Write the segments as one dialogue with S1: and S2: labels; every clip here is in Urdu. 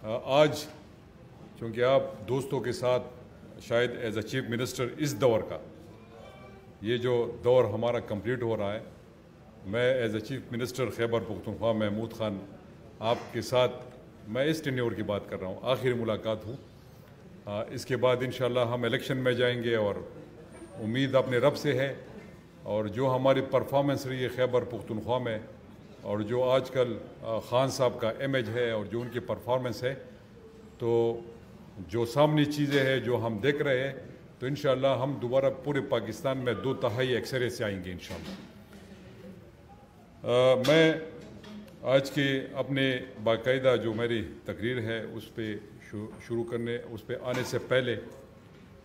S1: آج چونکہ آپ دوستوں کے ساتھ شاید ایز اے چیف منسٹر اس دور کا یہ جو دور ہمارا کمپلیٹ ہو رہا ہے، میں as a chief minister Khyber Pakhtunkhwa Mahmood Khan آپ کے ساتھ میں اس ٹینیور کی بات کر رہا ہوں، آخری ملاقات ہوں۔ اس کے بعد انشاءاللہ ہم الیکشن میں جائیں گے اور امید اپنے رب سے ہے، اور جو ہماری پرفارمنس رہی ہے خیبر پختونخوا میں اور جو آج کل خان صاحب کا امیج ہے اور جو ان کی پرفارمنس ہے، تو جو سامنے چیزیں ہیں جو ہم دیکھ رہے ہیں، تو انشاءاللہ ہم دوبارہ پورے پاکستان میں 2/3 اکثریت سے آئیں گے انشاءاللہ۔ میں آج کے اپنے باقاعدہ جو میری تقریر ہے اس پہ شروع کرنے اس پہ آنے سے پہلے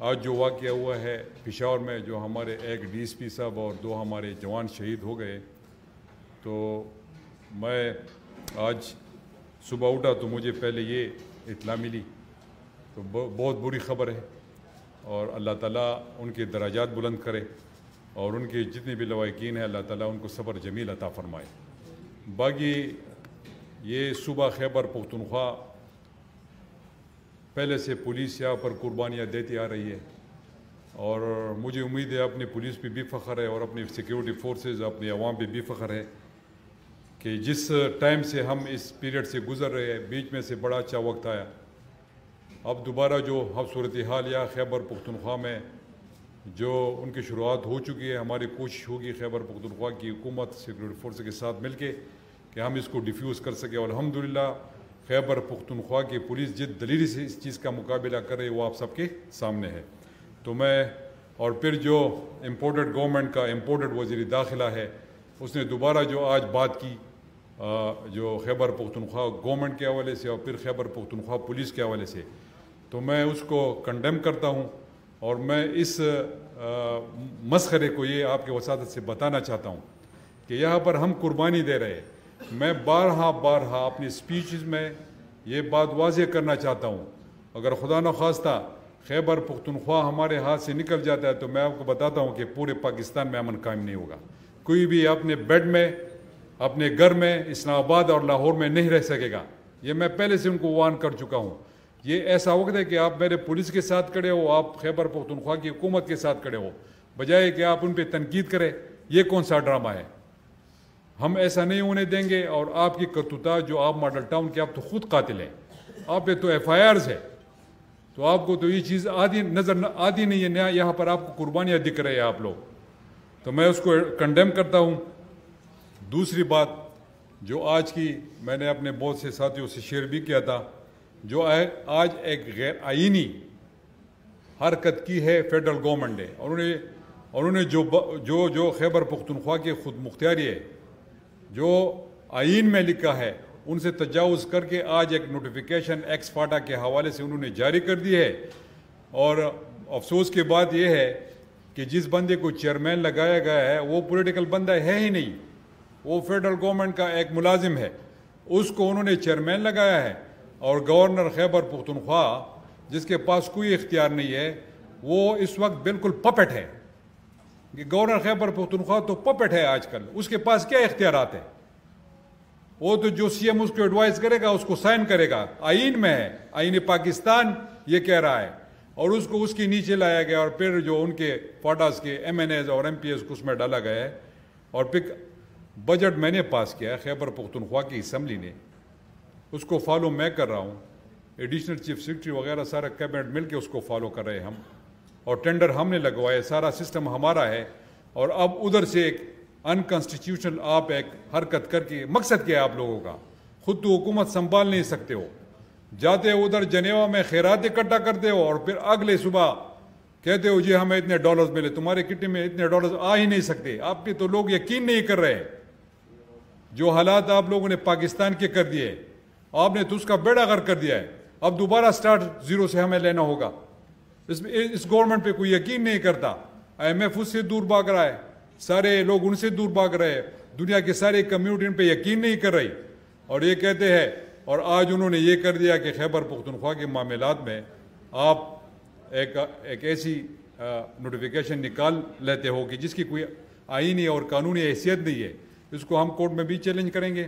S1: آج جو واقعہ ہوا ہے پشاور میں، جو ہمارے ایک ڈی ایس پی صاحب اور 2 ہمارے جوان شہید ہو گئے، تو میں آج صبح اٹھا تو مجھے پہلے یہ اطلاع ملی، تو بہت بری خبر ہے، اور اللہ تعالیٰ ان کے درجات بلند کرے اور ان کے جتنے بھی لواحقین ہیں اللہ تعالیٰ ان کو صبر جمیل عطا فرمائے۔ باقی یہ صوبہ خیبر پختونخوا پہلے سے پولیس یہاں پر قربانیاں دیتی آ رہی ہے، اور مجھے امید ہے اپنی پولیس پہ بھی فخر ہے اور اپنی سیکیورٹی فورسز اپنے عوام پہ بھی فخر ہے کہ جس ٹائم سے ہم اس پیریڈ سے گزر رہے ہیں، بیچ میں سے بڑا اچھا وقت آیا۔ اب دوبارہ جو اب صورتحال یا خیبر پختونخوا میں جو ان کی شروعات ہو چکی ہے، ہماری کوشش ہوگی خیبر پختونخوا کی حکومت سیکیورٹی فورس کے ساتھ مل کے کہ ہم اس کو ڈیفیوز کر سکیں، اور الحمدللہ خیبر پختونخوا کی پولیس جس دلیری سے اس چیز کا مقابلہ کر رہی ہے وہ آپ سب کے سامنے ہے۔ تو میں اور پھر جو امپورٹڈ گورنمنٹ کا امپورٹڈ وزیر داخلہ ہے، اس نے دوبارہ جو آج بات کی جو خیبر پختونخوا گورنمنٹ کے حوالے سے اور پھر خیبر پختونخوا پولیس کے حوالے سے، تو میں اس کو کنڈیم کرتا ہوں، اور میں اس مسخرے کو یہ آپ کے وساطت سے بتانا چاہتا ہوں کہ یہاں پر ہم قربانی دے رہے ہیں۔ میں بارہا اپنی سپیچز میں یہ بات واضح کرنا چاہتا ہوں، اگر خدا نخواستہ خیبر پختونخوا ہمارے ہاتھ سے نکل جاتا ہے تو میں آپ کو بتاتا ہوں کہ پورے پاکستان میں امن قائم نہیں ہوگا۔ کوئی بھی اپنے بیڈ میں، اپنے گھر میں، اسلام آباد اور لاہور میں نہیں رہ سکے گا۔ یہ میں پہلے سے ان کو وارن کر چکا ہوں۔ یہ ایسا وقت ہے کہ آپ میرے پولیس کے ساتھ کھڑے ہو، آپ خیبر پختونخوا کی حکومت کے ساتھ کھڑے ہو، بجائے کہ آپ ان پہ تنقید کریں۔ یہ کون سا ڈرامہ ہے؟ ہم ایسا نہیں ہونے دیں گے، اور آپ کی کرتوتات جو آپ ماڈل ٹاؤن کے آپ تو خود قاتل ہیں، آپ پہ تو FIRs ہے، تو آپ کو تو یہ چیز آدھی نہیں ہے، یہاں پر آپ کو قربانیاں دکھ رہے ہیں آپ لوگ، تو میں اس کو کنڈیم کرتا ہوں۔ دوسری بات جو آج کی میں نے اپنے بہت سے ساتھیوں سے شیئر بھی کیا تھا، جو آج ایک غیر آئینی حرکت کی ہے فیڈرل گورنمنٹ نے، اور انہوں نے جو خیبر پختونخوا کی خود مختاری ہے جو آئین میں لکھا ہے ان سے تجاوز کر کے آج ایک نوٹیفیکیشن ایکس فاٹا کے حوالے سے انہوں نے جاری کر دی ہے، اور افسوس کی بات یہ ہے کہ جس بندے کو چیئرمین لگایا گیا ہے وہ پولیٹیکل بندہ ہے ہی نہیں، وہ فیڈرل گورنمنٹ کا ایک ملازم ہے، اس کو انہوں نے چیئرمین لگایا ہے، اور گورنر خیبر پختونخوا جس کے پاس کوئی اختیار نہیں ہے وہ اس وقت بالکل پپٹ ہے۔ گورنر خیبر پختونخوا تو پپٹ ہے آج کل، اس کے پاس کیا اختیارات ہیں؟ وہ تو جو CM اس کو ایڈوائز کرے گا اس کو سائن کرے گا، آئین میں ہے، آئین پاکستان یہ کہہ رہا ہے، اور اس کو اس کے نیچے لایا گیا، اور پھر جو ان کے فاٹاز کے MNAs اور MPs کو اس میں ڈالا گیا ہے، اور پھر بجٹ میں نے پاس کیا ہے خیبر پختونخوا کی اسمبلی نے، اس کو فالو میں کر رہا ہوں، ایڈیشنل چیف سیکرٹری وغیرہ سارا کیبنٹ مل کے اس کو فالو کر رہے ہیں ہم، اور ٹینڈر ہم نے لگوائے، سارا سسٹم ہمارا ہے، اور اب ادھر سے ایک انکانسٹیٹیوشنل آپ ایک حرکت کر کے مقصد کیا ہے آپ لوگوں کا؟ خود تو حکومت سنبھال نہیں سکتے ہو، جاتے ہو ادھر جنیوا میں خیرات اکٹھا کرتے ہو، اور پھر اگلے صبح کہتے ہو جی ہمیں اتنے ڈالرز ملے، تمہارے کٹی میں اتنے ڈالرز آ ہی نہیں سکتے، آپ پہ تو لوگ یقین نہیں کر رہے۔ جو حالات آپ لوگوں نے پاکستان کے کر دیے، آپ نے تو اس کا بیڑا غرق کر دیا ہے، اب دوبارہ سٹارٹ زیرو سے ہمیں لینا ہوگا۔ اس گورنمنٹ پہ کوئی یقین نہیں کرتا، IMF اس سے دور بھاگ رہا ہے، سارے لوگ ان سے دور بھاگ رہے ہیں، دنیا کے سارے کمیونٹی ان پہ یقین نہیں کر رہی، اور یہ کہتے ہیں، اور آج انہوں نے یہ کر دیا کہ خیبر پختونخوا کے معاملات میں آپ ایک ایسی نوٹیفیکیشن نکال لیتے ہو کہ جس کی کوئی آئینی اور قانونی حیثیت نہیں ہے، اس کو ہم کورٹ میں بھی چیلنج کریں گے۔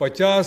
S1: 50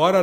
S1: 12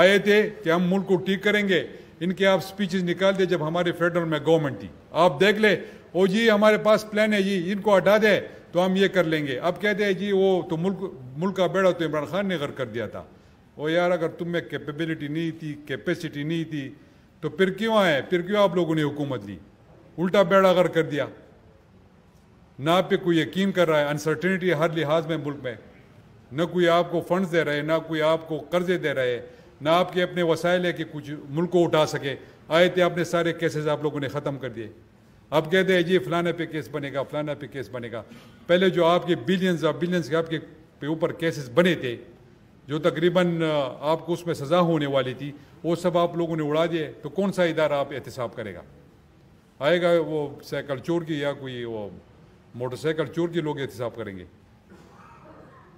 S1: آئے تھے کہ ہم ملک کو ٹھیک کریں گے. ان کے آپ سپیچز نکال دے جب ہمارے فیڈرل میں گورنمنٹ تھی. آپ دیکھ لیں او جی ہمارے پاس پلان ہے جی ان کو ہٹا دے تو ہم یہ کر لیں گے. اب کہتے ہیں جی وہ تو ملک کا بیڑا تو عمران خان نے غرق کر دیا تھا. او یار اگر تم میں کیپیبلٹی نہیں تھی, کیپیسٹی نہیں تھی تو پھر کیوں آئے, پھر کیوں آپ لوگوں نے حکومت لی؟ الٹا بیڑا غرق کر دیا. نہ آپ پہ کوئی یقین کر رہا ہے, انسرٹینٹی ہر لحاظ میں ملک میں, نہ کوئی آپ کو فنڈز دے رہے, نہ کوئی آپ کو قرضے دے رہے, نہ آپ کے اپنے وسائل ہے کہ کچھ ملک کو اٹھا سکے. آئے تھے آپ نے سارے کیسز آپ لوگوں نے ختم کر دیے. اب کہتے ہیں جی فلانے پہ کیس بنے گا, فلانا پہ کیس بنے گا. پہلے جو آپ کے بلینز کے آپ کے پہ اوپر کیسز بنے تھے جو تقریباً آپ کو اس میں سزا ہونے والی تھی, وہ سب آپ لوگوں نے اڑا دیے. تو کون سا ادارہ آپ احتساب کرے گا؟ آئے گا وہ سائیکل چور کی یا کوئی وہ موٹر سائیکل چور کی لوگ احتساب کریں گے؟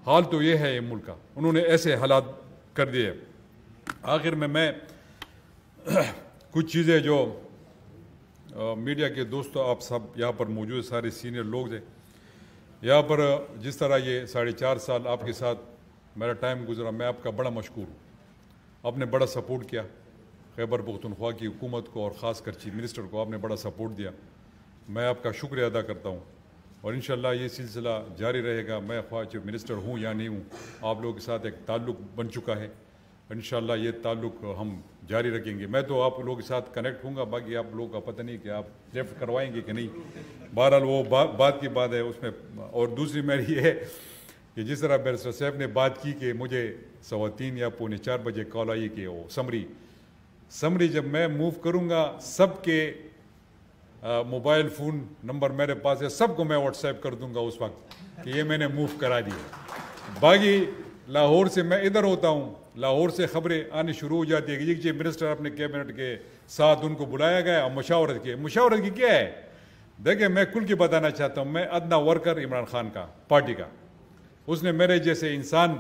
S1: حال تو یہ ہے یہ ملک کا, انہوں نے ایسے حالات کر دیے. آخر میں کچھ چیزیں جو میڈیا کے دوستوں آپ سب یہاں پر موجود سارے سینئر لوگ تھے یہاں پر, جس طرح یہ 4.5 سال آپ کے ساتھ میرا ٹائم گزرا, میں آپ کا بڑا مشکور ہوں. آپ نے بڑا سپورٹ کیا خیبر پختونخوا کی حکومت کو اور خاص کر چیف منسٹر کو آپ نے بڑا سپورٹ دیا. میں آپ کا شکریہ ادا کرتا ہوں اور انشاءاللہ یہ سلسلہ جاری رہے گا. میں خواہ چیف منسٹر ہوں یا نہیں ہوں, آپ لوگوں کے ساتھ ایک تعلق بن چکا ہے. انشاءاللہ یہ تعلق ہم جاری رکھیں گے. میں تو آپ لوگوں کے ساتھ کنیکٹ ہوں گا, باقی آپ لوگوں کا پتہ نہیں کہ آپ لیفٹ کروائیں گے کہ نہیں. بہرحال وہ بات کی بات ہے اس میں. اور دوسری میری یہ ہے کہ جس طرح بیرسٹر صاحب نے بات کی کہ مجھے 3:15 یا 3:45 بجے کال آئی کہ وہ سمری جب میں موو کروں گا سب کے موبائل فون نمبر میرے پاس ہے, سب کو میں واٹس ایپ کر دوں گا اس وقت کہ یہ میں نے موو کرا دیا. باقی لاہور سے میں ادھر ہوتا ہوں, لاہور سے خبریں آنی شروع ہو جاتی ہے کہ چیف منسٹر اپنے کیبنٹ کے ساتھ ان کو بلایا گیا اور مشاورت کی کیا ہے. دیکھیں میں کل کی بتانا چاہتا ہوں, میں ادنا ورکر عمران خان کا پارٹی کا, اس نے میرے جیسے انسان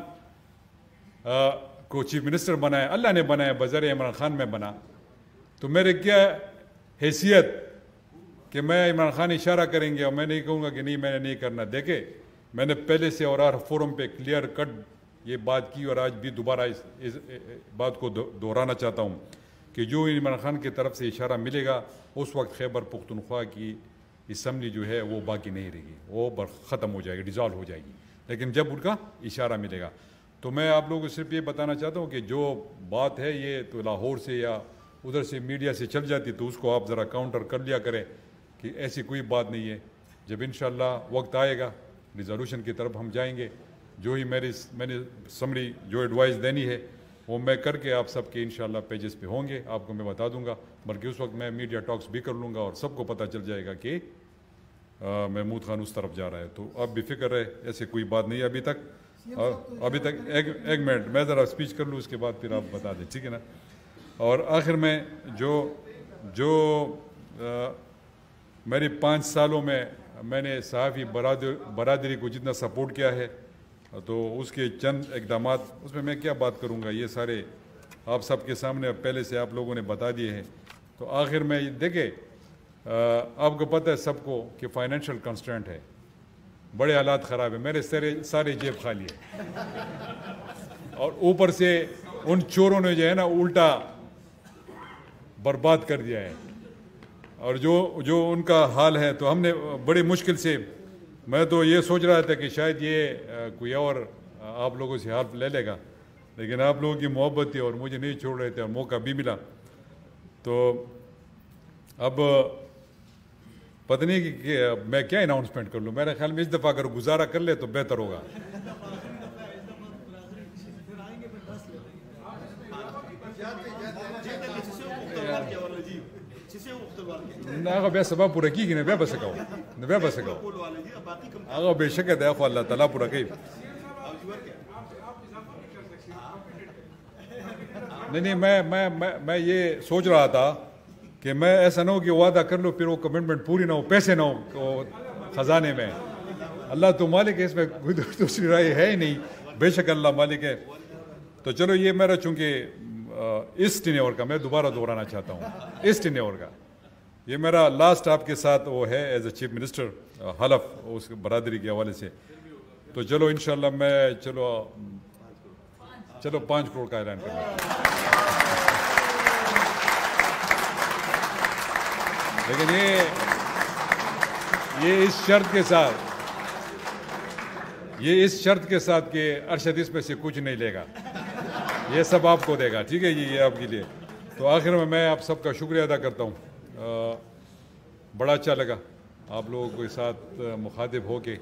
S1: کو چیف منسٹر بنایا, اللہ نے بنایا, بذریعہ عمران خان میں بنا. تو میرے کیا حیثیت کہ میں عمران خان اشارہ کریں گے اور میں نہیں کہوں گا کہ نہیں میں نے نہیں کرنا. دیکھیں میں نے پہلے سے اور ہر فورم پہ کلیئر کٹ یہ بات کی اور آج بھی دوبارہ اس بات کو دہرانا چاہتا ہوں کہ جو عمران خان کی طرف سے اشارہ ملے گا اس وقت خیبر پختونخوا کی اسمبلی جو ہے وہ باقی نہیں رہے گی, وہ ختم ہو جائے گی, ڈیزالو ہو جائے گی. لیکن جب ان کا اشارہ ملے گا تو میں آپ لوگوں کو صرف یہ بتانا چاہتا ہوں کہ جو بات ہے یہ تو لاہور سے یا ادھر سے میڈیا سے چل جاتی تو اس کو آپ ذرا کاؤنٹر کر لیا کریں کہ ایسی کوئی بات نہیں ہے. جب انشاءاللہ وقت آئے گا ریزولوشن کی طرف ہم جائیں گے. جو ہی میں نے سمری جو ایڈوائز دینی ہے وہ میں کر کے آپ سب کے انشاءاللہ پیجز پہ ہوں گے, آپ کو میں بتا دوں گا. بلکہ اس وقت میں میڈیا ٹاکس بھی کر لوں گا اور سب کو پتہ چل جائے گا کہ محمود خان اس طرف جا رہا ہے. تو آپ بے فکر رہے, ایسے کوئی بات نہیں ابھی تک. ایک منٹ میں ذرا اسپیچ کر لوں, اس کے بعد پھر آپ بتا دیں, ٹھیک ہے نا. اور آخر میں جو میری 5 سالوں میں نے صحافی برادری کو جتنا سپورٹ کیا ہے تو اس کے چند اقدامات اس میں کیا بات کروں گا, یہ سارے آپ سب کے سامنے پہلے سے آپ لوگوں نے بتا دیے ہیں. تو آخر میں دیکھیں آپ کو پتہ ہے سب کو کہ فائنینشیل کنسٹرینٹ ہے, بڑے حالات خراب ہیں, میرے سارے جیب خالی ہے اور اوپر سے ان چوروں نے جو ہے نا الٹا برباد کر دیا ہے. اور جو ان کا حال ہے تو ہم نے بڑی مشکل سے, میں تو یہ سوچ رہا تھا کہ شاید یہ کوئی اور آپ لوگوں سے ہیلپ لے لے گا, لیکن آپ لوگوں کی محبت تھی اور مجھے نہیں چھوڑ رہے تھے اور موقع بھی ملا. تو اب پتہ نہیں کہ میں کیا اناؤنسمنٹ کر لوں. میرے خیال میں اس دفعہ اگر گزارا کر لے تو بہتر ہوگا. آگا بے سبا پورا کی گی بے بسکاؤ آگا بے شک ہے خو اللہ تعالیٰ پورا کی. نہیں میں یہ سوچ رہا تھا کہ میں ایسا نہ ہو کہ وعدہ کر لو پھر وہ کمٹمنٹ پوری نہ ہو, پیسے نہ ہو خزانے میں. اللہ تو مالک ہے, اس میں کوئی دوسری رائے ہے ہی نہیں, بے شک اللہ مالک ہے. تو چلو یہ میرا چونکہ اس ٹینیور کا میں دوبارہ دہرانا چاہتا ہوں, اس ٹینیور کا یہ میرا لاسٹ آپ کے ساتھ وہ ہے ایز اے چیف منسٹر حلف اس برادری کے حوالے سے. تو چلو انشاءاللہ میں چلو 5 کروڑ کا اعلان کرنا، لیکن یہ اس شرط کے ساتھ کہ ارشد اس میں سے کچھ نہیں لے گا، یہ سب آپ کو دے گا، ٹھیک ہے جی؟ یہ آپ کے لیے۔ تو آخر میں آپ سب کا شکریہ ادا کرتا ہوں، بڑا اچھا لگا آپ لوگوں کے ساتھ مخاطب ہو کے۔